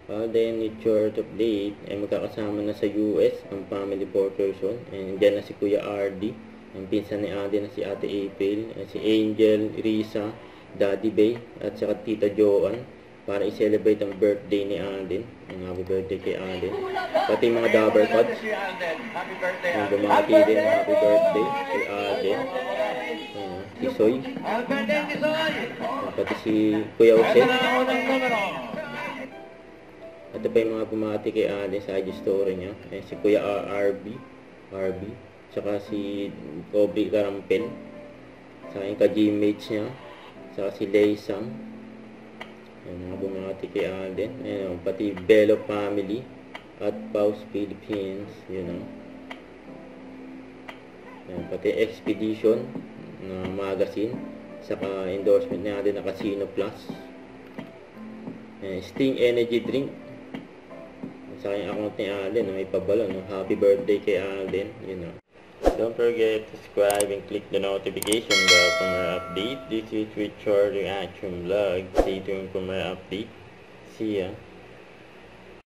Then, with short update, ay magkakasama na sa US ang family 4-person. And dyan na si Kuya RD, ang pinsan ni Ate na si Ate April, si Angel, Risa, Daddy Bay, at saka Tita Joanne para i-celebrate ang birthday ni Alden. Ang happy birthday kay Alden. Pati mga Dabber Cuts. Yung bumati din happy birthday kay Alden. Si Soy. Pati si Kuya Jose. At pa yung mga bumati kay Alden sa IG story niya. Si Kuya RB. Tsaka si Kobe Karampel. Sa yung ka-gmates niya. Tsaka si Leysam. Mga bumati kay Alden. Pati Bello family. At Paus Philippines. Pati Expedition na magazine. Saka endorsement niya din na Casino Plus. Sting Energy Drink. Sa aking account ni Alden, may pabalon. Happy birthday kay Alden. Don't forget to subscribe and click the notification bell for more update. This is Richard Reaction Vlog. Stay tuned for more update. See ya.